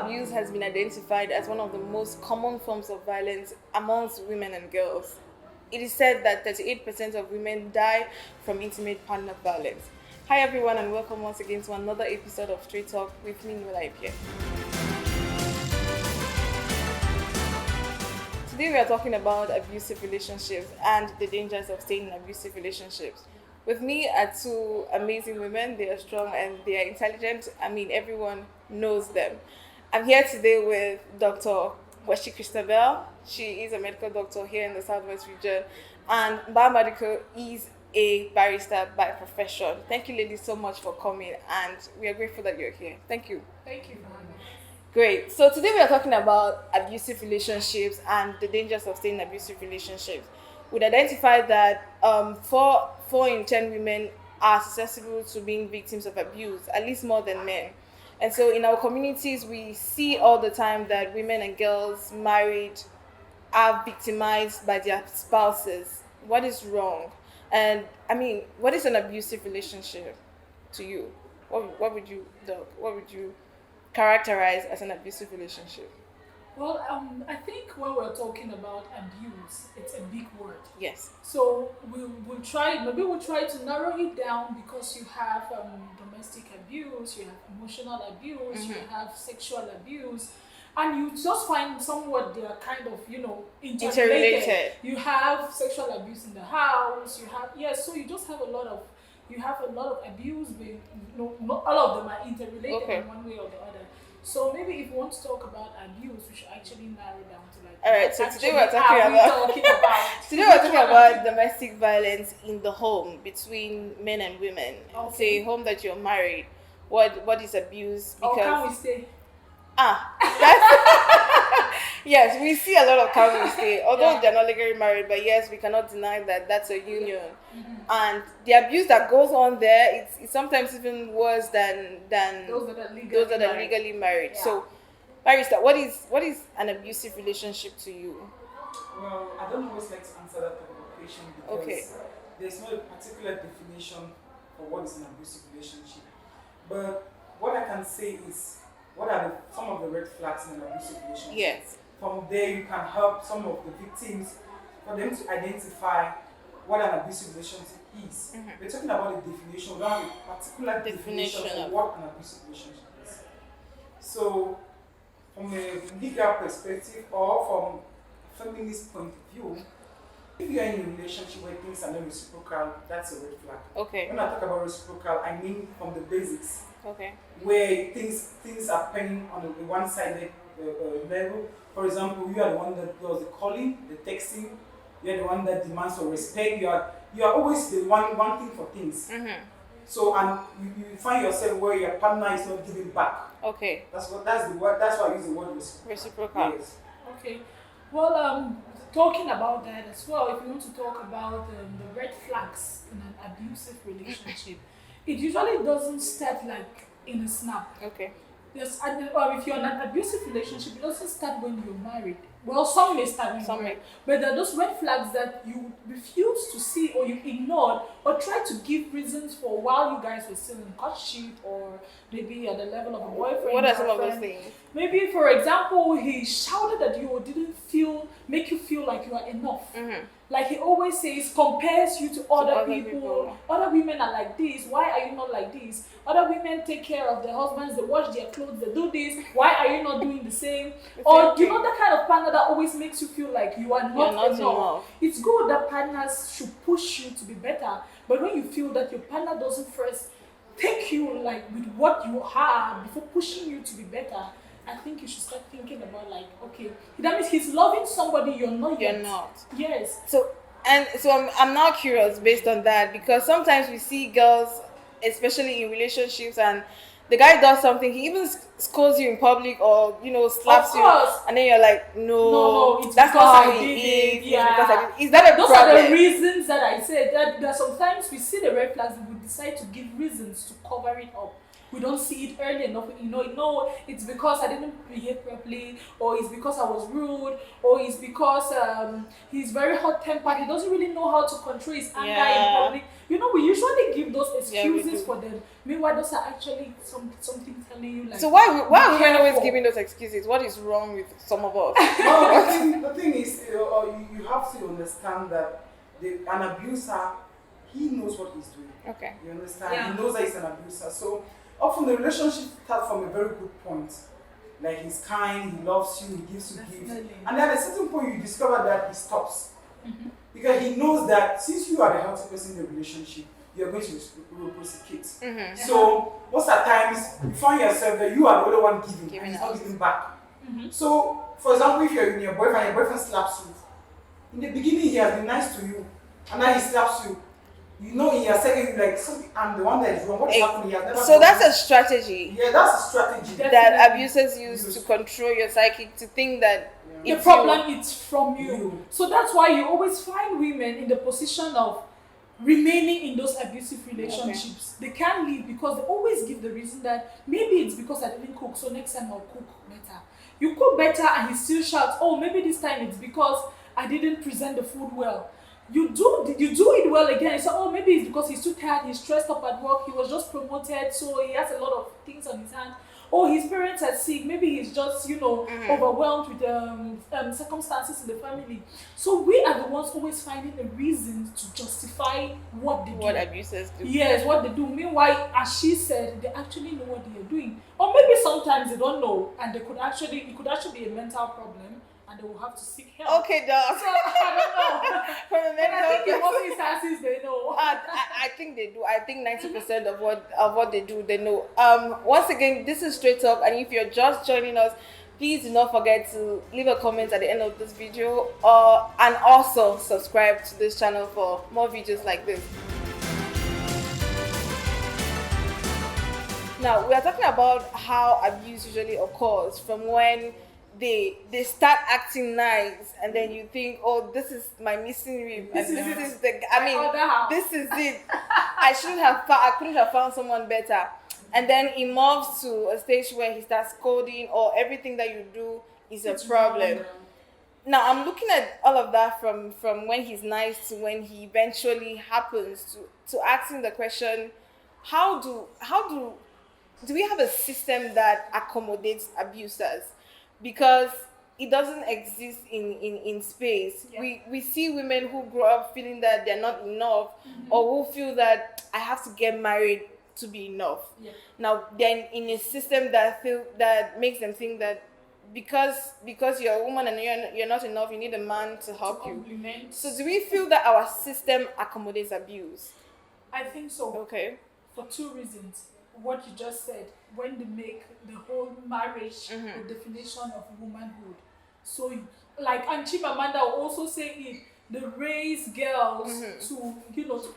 abuse has been identified as one of the most common forms of violence amongst women and girls. It is said that 38% of women die from intimate partner violence. Hi everyone and welcome once again to another episode of Straight Talk with me, Nola Ipie. Today we are talking about abusive relationships and the dangers of staying in abusive relationships. With me are two amazing women. They are strong and they are intelligent. Everyone knows them. I'm here today with Dr. Weshi Christabel. She is a medical doctor here in the Southwest region. And Bamadiko is a barrister by profession. Thank you ladies so much for coming and we are grateful that you're here. Thank you. Thank you for having us. Great. So today we are talking about abusive relationships and the dangers of staying in abusive relationships. We'd identify that 4 in 10 women are susceptible to being victims of abuse, at least more than men. And so in our communities, we see all the time that women and girls married are victimized by their spouses. What is wrong? And what is an abusive relationship to you? What would you characterize as an abusive relationship? Well, I think when we're talking about abuse, it's a big word. Yes. So we'll try to narrow it down because you have domestic abuse, you have emotional abuse, you have sexual abuse, and you just find somewhat they are kind of interrelated. You have sexual abuse in the house. So you just have a lot of abuse. Not all of them are interrelated in one way or the other. So maybe if you want to talk about abuse, we should actually narrow down to like. All right. So today we're talking about domestic violence in the home between men and women. Okay. Say home that you're married. What is abuse? Because can we stay? Yes, we see a lot of can we stay. Although they're not legally married, but yes, we cannot deny that that's a union. Mm-hmm. And the abuse that goes on there, it's sometimes even worse than those that are legally married. Yeah. So, Barrister, what is an abusive relationship to you? Well, I don't always like to answer that type of question because there's no particular definition for what is an abusive relationship. But what I can say is, what are some of the red flags in an abusive relationship? Yes. From there, you can help some of the victims for them to identify what an abusive relationship is. Mm-hmm. We're talking about the definition. We don't have a particular definition of what an abusive relationship is. So, from a legal perspective or from a feminist point of view, if you are in a relationship where things are not reciprocal, that's a red flag. Okay. When I talk about reciprocal, I mean from the basics. Okay. Where things are happening on a one-sided level. For example, you are the one that does the calling, the texting. You are the one that demands for respect. You are always the one wanting for things. Mm-hmm. So and you find yourself where your partner is not giving back. Okay. That's the word. That's why I use the word reciprocal. Yes. Okay. Well, talking about that as well, if you want to talk about the red flags in an abusive relationship, it usually doesn't start like in a snap. Okay. Yes, or if you're in an abusive relationship, it doesn't start when you're married. Well, some may start when you're married, but there are those red flags that you refuse to see or you ignored or try to give reasons for while you guys were still in courtship or maybe at the level of a boyfriend. What are some of those things? Maybe, for example, he shouted at you or didn't make you feel like you are enough. Mm-hmm. Like he always says, compares you to other people. Other women are like this. Why are you not like this? Other women take care of their husbands. They wash their clothes. They do this. Why are you not doing the same? Or that kind of partner that always makes you feel like you are not enough. It's good that partners should push you to be better. But when you feel that your partner doesn't first take you like with what you have before pushing you to be better, I think you should start thinking about like, okay, that means he's loving somebody you're not yet. You're not. Yes. So I'm now curious based on that because sometimes we see girls, especially in relationships, and the guy does something, he even scolds you in public or slaps you, and then you're like, no, it's that's not how he is. Yeah. Is that a Those problem? are the reasons that I said that sometimes we see the red flags and we decide to give reasons to cover it up. we don't see it early enough. No, it's because I didn't behave properly, or it's because I was rude, or it's because he's very hot-tempered. He doesn't really know how to control his anger in public. We usually give those excuses for them. Meanwhile, those are actually something telling you like. So why are women always giving those excuses? What is wrong with some of us? No, the thing is, you have to understand that an abuser, he knows what he's doing. Okay. You understand? Yeah. He knows that he's an abuser. So often the relationship starts from a very good point. Like he's kind, he loves you, he gives you gifts. And then at a certain point you discover that he stops. Mm-hmm. Because he knows that since you are the healthy person in the relationship, you're going to reciprocate. Mm-hmm. So most of the times you find yourself that you are the only one giving and he's out. not giving back. Mm-hmm. So for example, if you're in your boyfriend slaps you, in the beginning he has been nice to you, and now he slaps you. In your second, like, I'm the one that is wrong. What is happening? He has never So that's a strategy. Yeah, that's a strategy. That abusers use to control your psychic, to think that the problem is from you. So that's why you always find women in the position of remaining in those abusive relationships. They can't leave because they always give the reason that maybe it's because I didn't cook, so next time I'll cook better. You cook better and he still shouts, oh, maybe this time it's because I didn't present the food well. You do it well again. So, oh, maybe it's because he's too tired, he's stressed up at work, he was just promoted, so he has a lot of things on his hand. Oh, his parents are sick, maybe he's just, overwhelmed with circumstances in the family. So we are the ones always finding a reason to justify what they do. What abusers do. Yes, what they do. Meanwhile, as she said, they actually know what they are doing. Or maybe sometimes they don't know, and it could actually be a mental problem, and they will have to seek help. Okay, dog. So I don't know. From a But I think in mental most instances they know. I think they do. I think 90% of what they do, they know. Once again, this is Straight Talk, and if you're just joining us, please do not forget to leave a comment at the end of this video, and also subscribe to this channel for more videos like this. Now, we are talking about how abuse usually occurs from when they start acting nice, and then you think, oh, this is my missing rib, and this is this is it. I couldn't have found someone better. And then it moves to a stage where he starts scolding, or everything that you do is a problem. Now I'm looking at all of that from when he's nice to when he eventually happens to asking the question, how do we have a system that accommodates abusers? Because it doesn't exist in space. Yeah. We see women who grow up feeling that they're not enough, or who feel that I have to get married to be enough. Yeah. Now they're in a system that makes them think that because you're a woman and you're not enough, you need a man to help you. So do we feel that our system accommodates abuse? I think so. Okay. For two reasons. What you just said, when they make the whole marriage the definition of womanhood. So, like Auntie Amanda will also say it, they raise girls to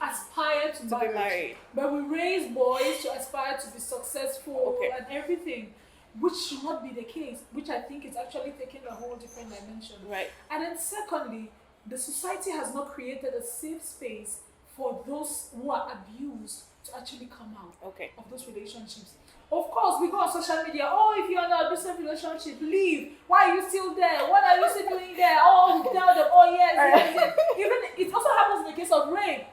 aspire to be married. But we raise boys to aspire to be successful and everything, which should not be the case, which I think is actually taking a whole different dimension. Right. And then secondly, the society has not created a safe space for those who are abused to actually come out of those relationships. Of course, we go on social media, oh, if you're in an abusive relationship, leave. Why are you still there? What are you still doing there? Oh, we tell them, oh, yes. Even it also happens in the case of rape.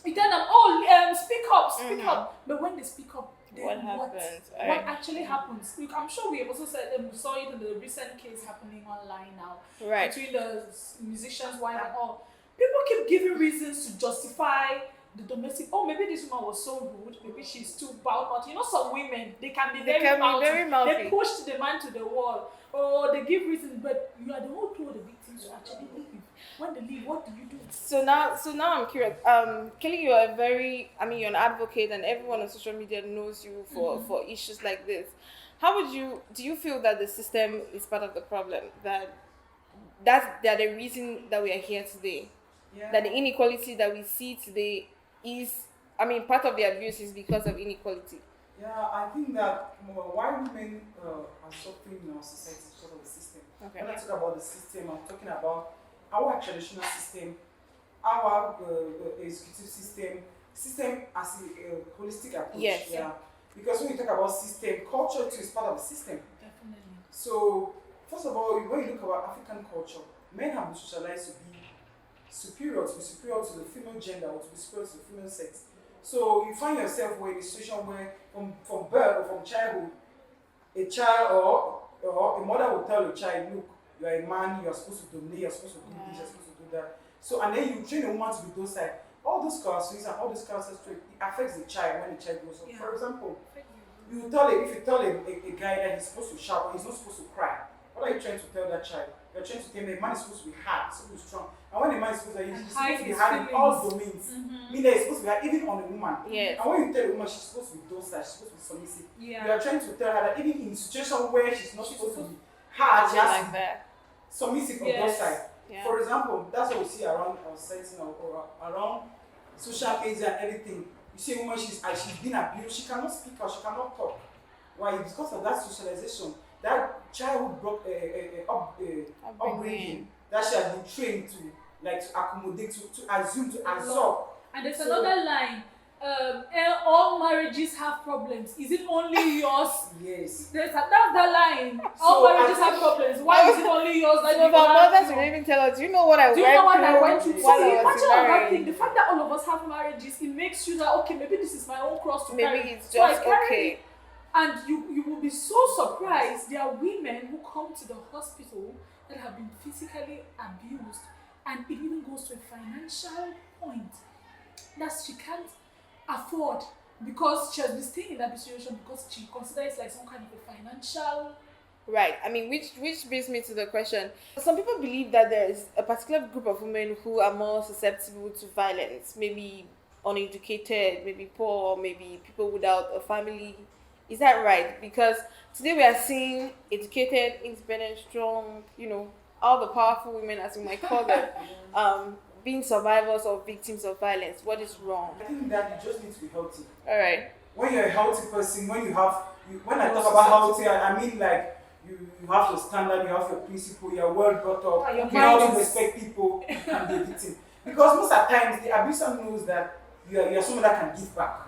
We tell them, oh, speak up. But when they speak up, what happens? What actually happens? I'm sure we also said we saw it in the recent case happening online now. Right. Between the musicians' wife and all. People keep giving reasons to justify the domestic. Oh, maybe this woman was so rude. Maybe she's too bad. Some women, they can be very mouthy. They push the man to the wall. Or they give reasons, but you are the one who told the victims to actually leave. When they leave, what do you do? So now I'm curious. Kelly, you're you're an advocate, and everyone on social media knows you for issues like this. Do you feel that the system is part of the problem? That's the reason that we are here today? Yeah. That the inequality that we see today is, part of the abuse is because of inequality. Yeah, I think that why women are suffering in our society is because of the system. Okay. When I talk about the system, I'm talking about our traditional system, our executive system as a holistic approach. Yes. Yeah. Because when you talk about system, culture too is part of the system. Definitely. So, first of all, when you look about African culture, men have been socialized to be superior, to the female gender, or to be superior to the female sex. So you find yourself in a situation where from birth or from childhood, a child or a mother will tell a child, look, you are a man, you are supposed to dominate, you are supposed to do this, you are supposed to do that. So and then you train a woman to be those side. All those characteristics and all those characteristics, it affects the child when the child grows up. For example, if you tell a guy that he's supposed to shout or he's not supposed to cry, what are you trying to tell that child? You're trying to tell him a man is supposed to be hard, he's supposed to be strong. And when a man is supposed to be hard in all domains, meaning that he's supposed to be hard even on a woman. Yes. And when you tell a woman she's supposed to be docile, she's supposed to be submissive, you are trying to tell her that even in situations where she's not supposed to be hard, she has to be submissive or docile. Yeah. For example, that's what we see around our society now, or around social media and everything. You see a woman, she's been abused, she cannot speak out, she cannot talk. Why? Because of that socialization, that childhood upbringing that she has been trained to accommodate, to assume, to absorb. And there's another line. All marriages have problems. Is it only yours? Yes. That's the line. All marriages have problems. Why is it only yours? That you mothers will even tell us, do you know what I went through? So imagine that thing. The fact that all of us have marriages, it makes you that, okay, maybe this is my own cross to carry. Maybe it's just okay. And you will be so surprised. There are women who come to the hospital that have been physically abused, and it even goes to a financial point that she can't afford because she has been staying in that situation because she considers it like some kind of a financial. Right. I mean, which brings me to the question. Some people believe that there is a particular group of women who are more susceptible to violence, maybe uneducated, maybe poor, maybe people without a family. Is that right? Because today we are seeing educated, independent, strong, all the powerful women, as we might call them, being survivors or victims of violence. What is wrong? I think that you just need to be healthy. All right. When you're a healthy person, when I talk about healthy, I mean like you have your standard, you have your principle, you're well brought up, you know to respect people and be a victim. Because most of the times the abuser knows that you're someone that can give back.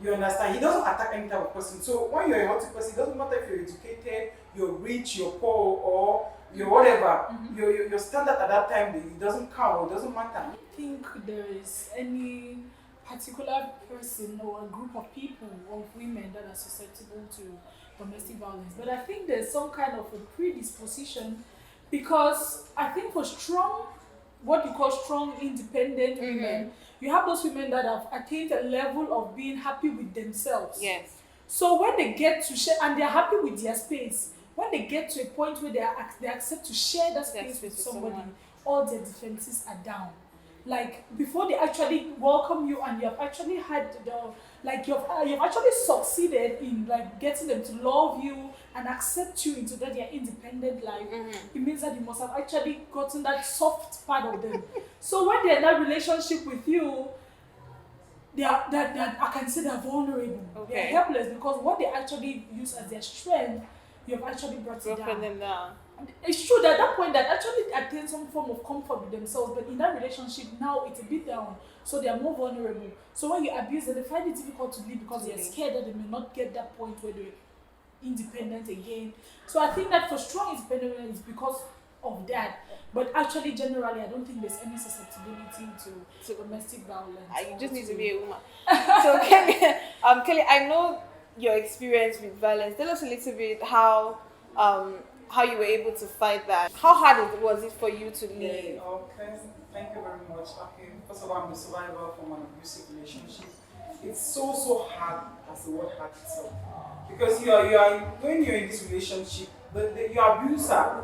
You understand? He doesn't attack any type of person. So when you're a healthy person, it doesn't matter if you're educated, you're rich, you're poor, or you're whatever. Your standard at that time, it doesn't count, it doesn't matter. I don't think there is any particular person or a group of people, of women that are susceptible to domestic violence. But I think there's some kind of a predisposition because I think for what you call strong, independent women, you have those women that have attained a level of being happy with themselves. Yes. So when they get to share, and they're happy with their space, when they get to a point where they accept to share that space with somebody, all their defenses are down. Like before they actually welcome you and you have actually had you've actually succeeded in like getting them to love you and accept you into their independent life, it means that you must have actually gotten that soft part of them. So when they're in that relationship with you, I can say they're vulnerable. Okay. They're helpless because what they actually use as their strength, you have actually brought them down. It's true that at that point that actually attain some form of comfort with themselves, but in that relationship now it's a bit down, so they are more vulnerable. So when you abuse them, they find it difficult to leave because they are scared that they may not get that point where they're independent again. So I think that for strong independence is because of that. But actually, generally, I don't think there's any susceptibility to domestic violence. You just need to be a woman. So Kelly, I know your experience with violence. Tell us a little bit how you were able to fight that. How hard was it for you to leave? Okay, thank you very much. Okay, first of all, I'm a survivor from an abusive relationship. It's so hard as the word hard itself. Because when you're in this relationship, your abuser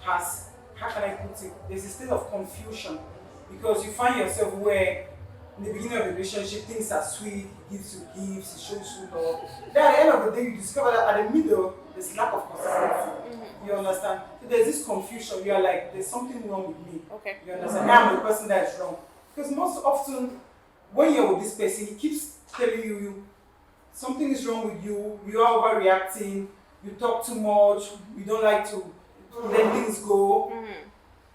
has, how can I put it, there's a state of confusion. Because you find yourself where in the beginning of the relationship, things are sweet, he gives you gifts, he shows you love. Then at the end of the day, you discover that at the middle, there's lack of consistency. You understand? So there's this confusion. You are like, there's something wrong with me. Okay. You understand? I'm the person that is wrong. Because most often, when you're with this person, he keeps telling you something is wrong with you, you are overreacting, you talk too much, you don't like to let things go.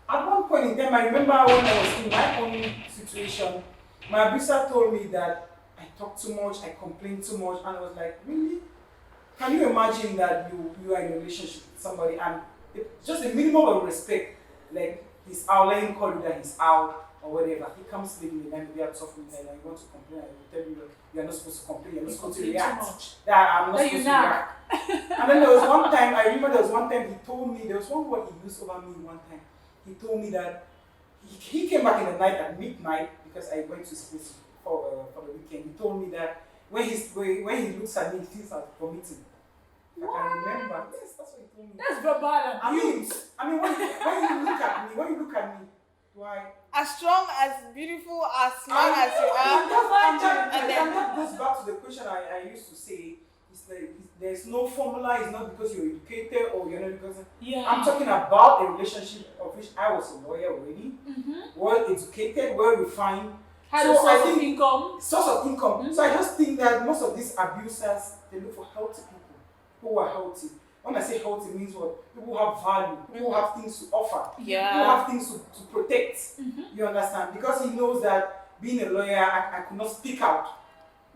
At one point in time, I remember when I was in my own situation, my abuser told me that I talk too much, I complain too much, and I was like, really? Can you imagine that you are in a relationship with somebody and just a minimum of respect, like he's out, let him call you that he's out or whatever. He comes late in the night, maybe at 12 midnight, and you want to complain, and he tell you you're not supposed to complain, you're not supposed to react. That I'm not supposed to react. And then there was one time, I remember there was one time he told me, there was one word he used over me one time. He told me that he came back in the night at midnight because I went to school for the weekend. He told me that when he looks at me, he feels like vomiting. I can remember. Yes, that's what he told me. That's verbal abuse. I mean, when you look at me, why? As strong, as beautiful, as smart as you are. And then that goes back to the question I used to say. It's like there's no formula. It's not because you're educated or you're not because. Yeah. I'm talking about a relationship of which I was a lawyer already, well educated, well refined. Had a source of income. Source of income. So I just think that most of these abusers, they look for healthy people who are healthy. When I say healthy, it means what? People who have value, people who have things to offer, people who have things to protect. You understand? Because he knows that being a lawyer, I could not speak out.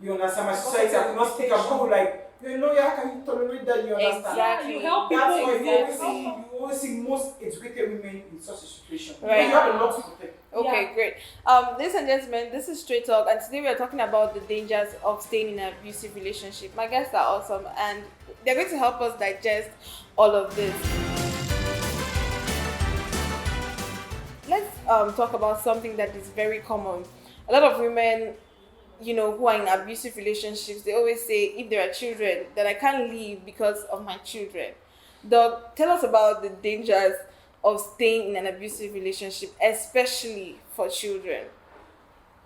You understand? My society, I could not speak out. People like, you're a lawyer, how can you tolerate that? You understand? Exactly. You help people. That's why you always see most educated women in such a situation. Right. You have a lot to protect. Okay, great. Ladies and gentlemen, this is Straight Talk, and today we are talking about the dangers of staying in an abusive relationship. My guests are awesome, and they're going to help us digest all of this. Let's talk about something that is very common. A lot of women, who are in abusive relationships, they always say, if there are children, that I can't leave because of my children. Doug, tell us about the dangers of staying in an abusive relationship, especially for children.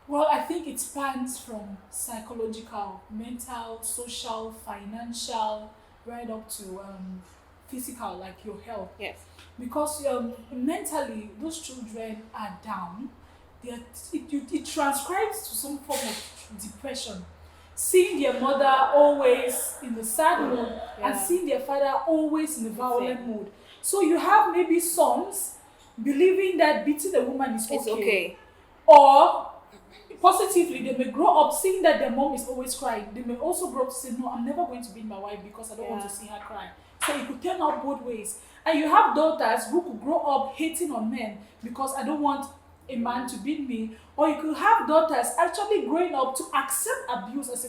Well, I think it spans from psychological, mental, social, financial, right up to physical, like your health. Yes. Because mentally, those children are down. It transcribes to some form of depression. Seeing their mother always in the sad mood and seeing their father always in the violent mood. So you have maybe sons believing that beating a woman is okay. Or positively, they may grow up seeing that their mom is always crying. They may also grow up to say, no, I'm never going to beat my wife because I don't want to see her cry. So it could turn out both ways. And you have daughters who could grow up hating on men because I don't want a man to beat me. Or you could have daughters actually growing up to accept abuse as a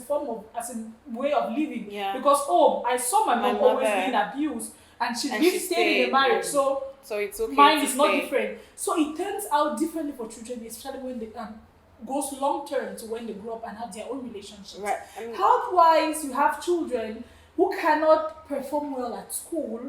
way of living. Yeah. Because, I saw my mom always being abused and she stayed in the marriage. So it's okay. Mine is not different. So it turns out differently for children, especially when they goes long term to when they grow up and have their own relationships. Right. Health-wise, you have children who cannot perform well at school.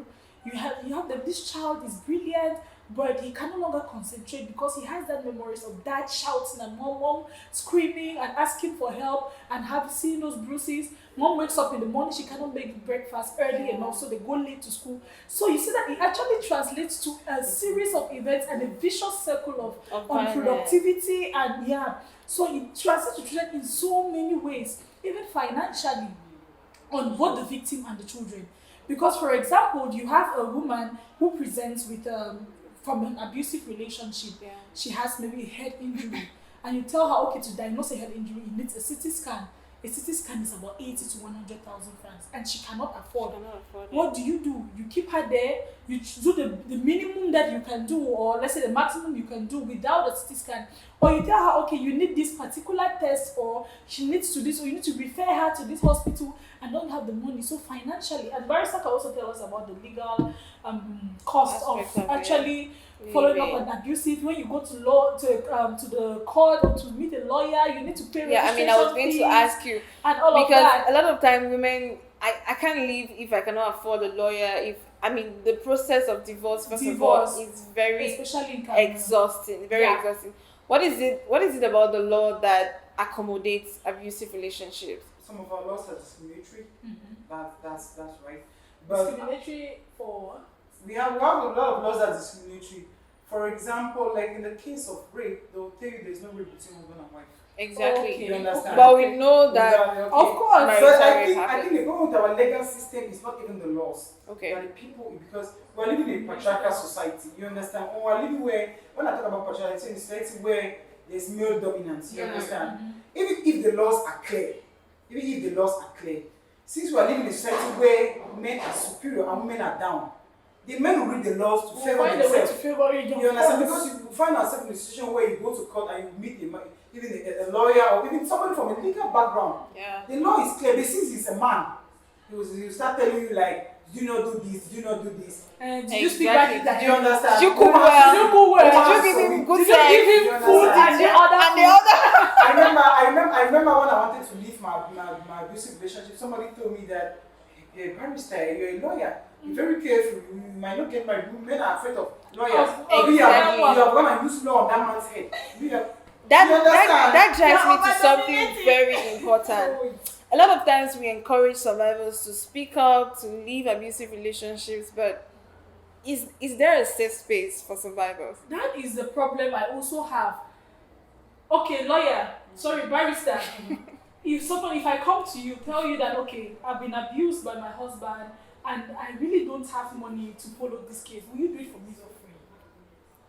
You have this child is brilliant, but he can no longer concentrate because he has that memories of dad shouting and mom screaming and asking for help and seeing those bruises. Mom wakes up in the morning, she cannot make breakfast early enough, so they go late to school. So you see that it actually translates to a series of events and a vicious circle of unproductivity so it translates to children in so many ways, even financially, on both the victim and the children. Because, for example, you have a woman who presents with from an abusive relationship. She has maybe a head injury, and you tell her, okay, to diagnose a head injury, it needs a CT scan. A CT scan is about 80 to 100,000 francs, and she cannot afford it. What do? You keep her there. You do the minimum that you can do, or let's say the maximum you can do without a CT scan. Or you tell her, okay, you need this particular test, or she needs to this, or you need to refer her to this hospital, and don't have the money. So financially, and Barrister can also tell us about the legal cost of actually following up on abusive. When you go to the court or to meet a lawyer, you need to pay registration I was going to ask you and all of that. Because a lot of time women, I can't leave if I cannot afford a lawyer. The process of divorce of all is very exhausting. Exhausting. What is it about the law that accommodates abusive relationships? Some of our laws are discriminatory. That's right. But discriminatory for? We have a lot of laws that are discriminatory. For example, like in the case of rape, they'll tell you there's no rape between husband and wife. Exactly. Okay. You understand? But we know that, of course. But I think the problem with our legal system is not even the laws. Okay. That the people, because we're living in a patriarchal society. You understand? Or we're living when I talk about patriarchal, it's a society where there's male dominance. You understand? Even if the laws are clear, since we are living in a society where men are superior and women are down, the men will read the laws to favor themselves. You understand? Because you find yourself in a situation where you go to court and you meet even a lawyer or even somebody from a legal background. Yeah. The law is clear, but since he's a man, he will start telling you like, do not do this, do not do this. Did you speak back? Do you understand? Did you cook well? Did you cook well? Did you give him good Did you give him food and the other? I remember when I wanted to leave my abusive relationship, somebody told me that, hey, barrister, you're a lawyer. Be very careful. You might not get married. Men are afraid of lawyers. You have gone and used law on that man's head. That drives me to something very important. A lot of times we encourage survivors to speak up, to leave abusive relationships, but is there a safe space for survivors? That is the problem I also have. Okay, lawyer, barrister. If I come to you, tell you that, okay, I've been abused by my husband and I really don't have money to follow this case, will you do it for me for free?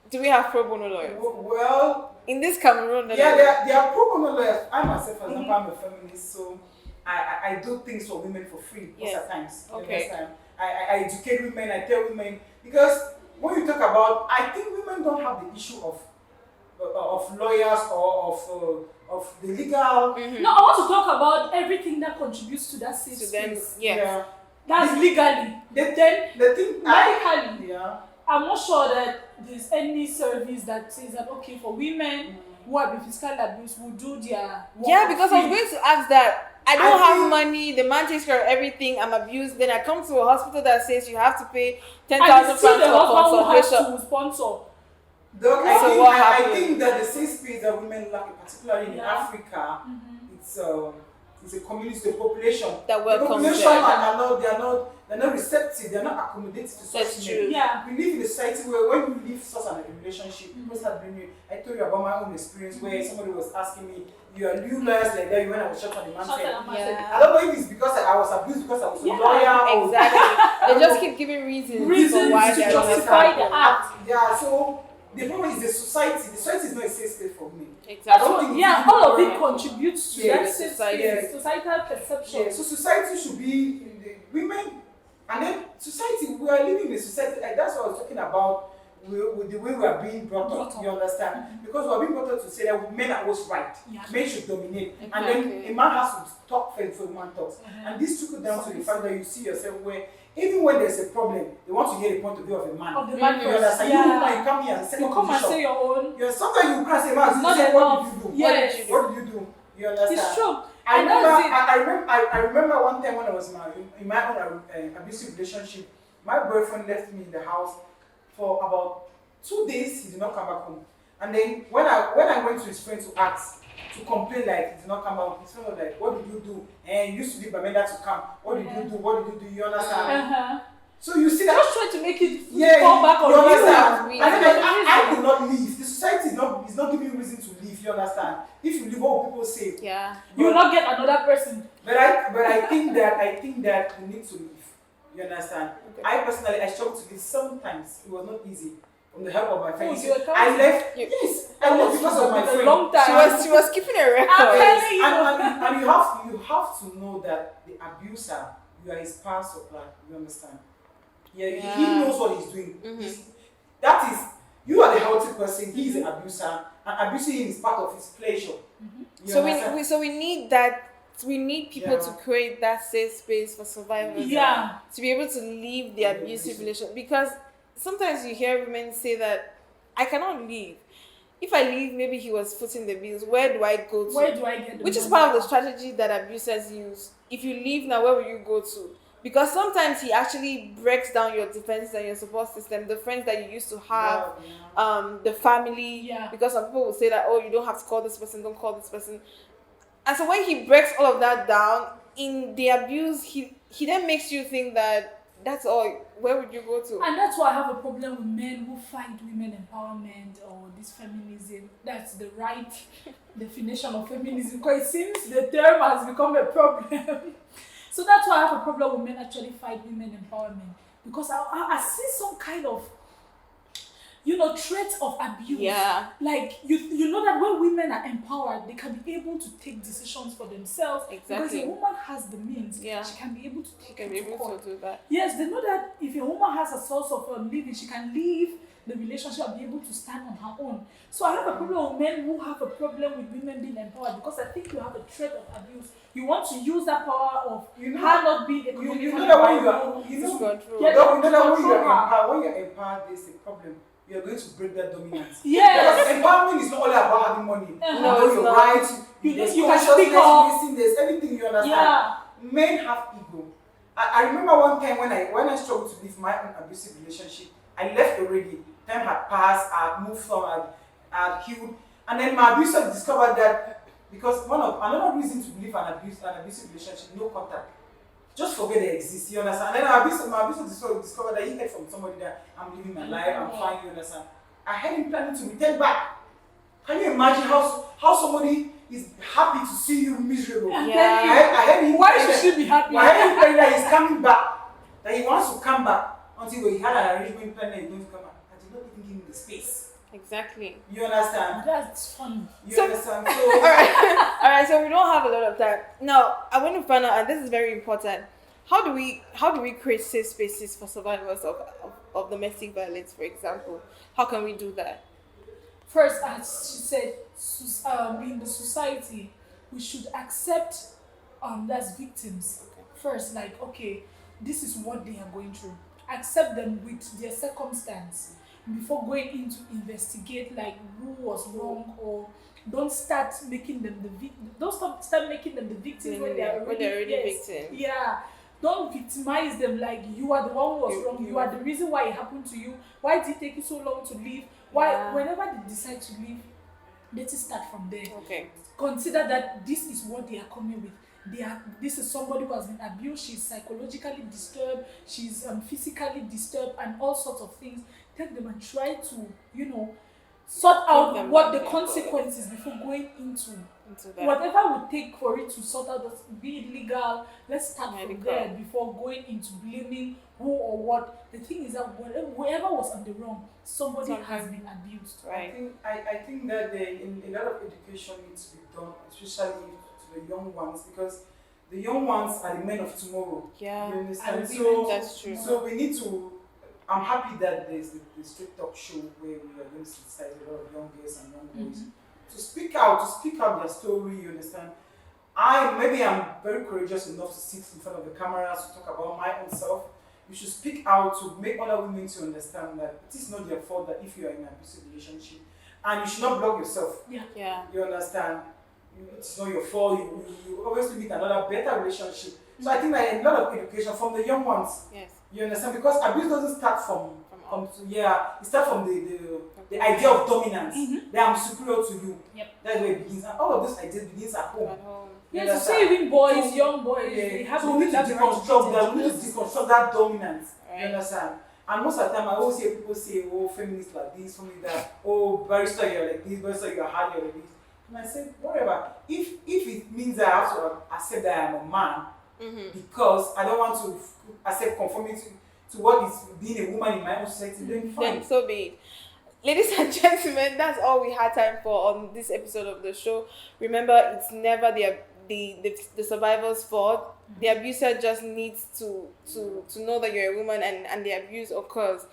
Do we have pro bono lawyers? Well, in this Cameroon, there are pro bono lawyers. I myself, for example, I'm a feminist, so I do things for women for free most of the times. Okay. I educate women, I tell women, because when you talk about, I think women don't have the issue of lawyers or of the legal. No, I want to talk about everything that contributes to that safe space. Yeah. That's legally. The thing medically. I'm not sure that there's any service that says that, okay, for women who have been physically abused will do their work. Yeah, because I was going to ask that. I don't have money, the man takes care of everything, I'm abused, then I come to a hospital that says you have to pay 10,000 for consultation. To sponsor. I think that the safe space that women lack, particularly in Africa, it's a community, the population. That welcomes the population they're not receptive, they're not accommodated to such men. Yeah. We live in a society where when you leave such a relationship, people start bringing you. I told you about my own experience where somebody was asking me, you lawyers like that when I was shot on the man's head. I don't know if it's because I was abused because I was a lawyer. Exactly. They just keep giving reasons for why to justify the act. Yeah, so the problem is the society. The society is not a safe space for me. Exactly. All of it contributes to that societal perception. Yeah, so society should be women, and then society. We are living in a society. That's what I was talking about with the way we are being brought up. You understand? Because we are being brought up to say that men are always right. Yeah. Men should dominate, and then a man has to talk for a man talks. And this took it down to the fact that you see yourself where. Even when there's a problem, they want to hear the point of view of a man. Of the man, you understand? You come here and say, you come and say your own. Yeah, sometimes you can say, man, what did you do? Yes. What did you do? You understand? It's true. I remember one time when I was in my own abusive relationship, my boyfriend left me in the house for about 2 days. He did not come back home. And then when I went to his friend to ask, to complain like he did not come back, his friend was like, what did you do? And you used to be Bamenda to come. What did you do? What did you do? You understand? So you see that? Just try to make it fall back on you. Understand? I could not leave. The society is not giving you reason to leave. You understand? If you leave, what will people say? Yeah. You will not get another person. But I think that we need to leave. You understand? Okay. I personally struggled to leave sometimes. It was not easy. From the help of my friends. I left. Yes, I left because of my friend. Long time. She was keeping a record. And you have to know that the abuser, you are his power supply. You understand? Yeah. He knows what he's doing. That is, you are the healthy person. He is an abuser, and abusing him is part of his pleasure. So we need that. We need people to create that safe space for survivors. Yeah. To be able to leave the abusive relationship, because sometimes you hear women say that I cannot leave. If I leave, maybe he was footing the bills. Where do I go to? Where do I get the Which money? is part of the strategy that abusers use. If you leave now, where will you go to? Because sometimes he actually breaks down your defenses and your support system, the friends that you used to have, the family. Yeah. Because some people will say that, oh, you don't have to call this person, don't call this person. And so when he breaks all of that down, in the abuse, he then makes you think that that's all. Where would you go to? And that's why I have a problem with men who fight women empowerment or this feminism. That's the right definition of feminism, because it seems the term has become a problem. So that's why I have a problem with men actually fight women empowerment, because I see some kind of, threats of abuse. Yeah. Like you know that when women are empowered, they can be able to take decisions for themselves. Exactly. Because a woman has the means. Yeah. She can be able to take Can it be to able court. to do that. Yes, they know that if a woman has a source of living, she can leave the relationship and be able to stand on her own. So I have a problem with men who have a problem with women being empowered, because I think you have a threat of abuse. You want to use that power of her not being economically you know that when you are, control. you know that when you're empowered, there's a problem. You're going to break that dominance. Yes. Because empowerment is not all about having money. No, it's your not. rights, You there's can speak up. consciousness, there's everything, you understand. Yeah. Men have ego. I remember one time when I struggled to leave my own abusive relationship. I left already. Time had passed. I had moved on. I had healed. And then my abuser discovered that, because another reason to leave an abusive relationship, no contact. Just forget they exist, you understand? And then my abuser discovered that he heard from somebody that I'm living my life, I'm fine, you understand? I had him planning to return back. Can you imagine how somebody is happy to see you miserable? Yeah. I heard him. Why should she be happy? I heard him saying that he's coming back, that he wants to come back until he had an arrangement plan that he's going to come back. I did not even give him the space. Exactly. You understand? That's funny. You understand? So, All right. So we don't have a lot of time. Now, I want to find out, and this is very important. How do we create safe spaces for survivors of domestic violence, for example? How can we do that? First, as she said, in the society, we should accept as victims. First, like, okay, this is what they are going through. Accept them with their circumstance before going in to investigate, like, who was wrong, or don't start making them the victim. Don't start making them the victims when they are already victims. Yeah. Don't victimize them like you are the one who was wrong. You are the reason why it happened to you. Why did it take you so long to leave? Why, whenever they decide to leave, let it start from there. Okay. Consider that this is what they are coming with. This is somebody who has been abused. She's psychologically disturbed. She's physically disturbed, and all sorts of things. Take them and try to, sort out what the consequences before going into that. Whatever would take for it to sort out, be it legal, let's start from there before going into blaming who or what. The thing is that whoever was on the wrong, somebody has been abused. Right. I think that a lot of education needs to be done, especially to the young ones, because the young ones are the men of tomorrow. Yeah. You understand? So that's true. So we need to. I'm happy that there's the Straight Talk show where we are going to sensitize a lot of young girls and young boys to speak out their story. You understand? I'm very courageous enough to sit in front of the cameras to talk about my own self. You should speak out to make other women to understand that it is not their fault that if you are in an abusive relationship, and you should not block yourself. Yeah. You understand? It's not your fault. You obviously need another better relationship. So I think that a lot of education from the young ones. Yes. You understand? Because abuse doesn't start it starts from the idea of dominance. That I'm superior to you. Yep. That's where it begins. And all of this idea begins at home. Yes, so even boys, young boys, they have so we need to deconstruct that dominance. Right. You understand? And most of the time, I always hear people say, oh, feminists like this, feminists that, oh, barrister, you're like this, barrister, you're hard, you're like this. And I say, whatever. If it means that I have to accept that I'm a man, because I don't want to accept conformity to what is being a woman in my own society, then fine. Then so be it. Ladies and gentlemen, that's all we had time for on this episode of the show. Remember, it's never the survivor's fault. The abuser just needs to know that you're a woman and the abuse occurs.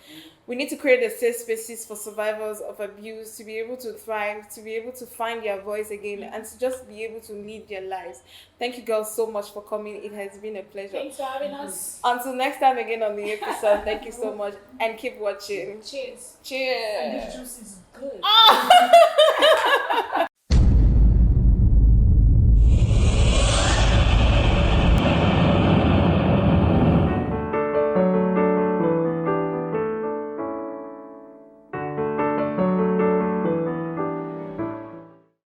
We need to create a safe spaces for survivors of abuse to be able to thrive, to be able to find their voice again, and to just be able to lead their lives. Thank you girls so much for coming. It has been a pleasure. Thanks for having us. Until next time again on the episode, thank you so much and keep watching. Cheers. Cheers. And this juice is good.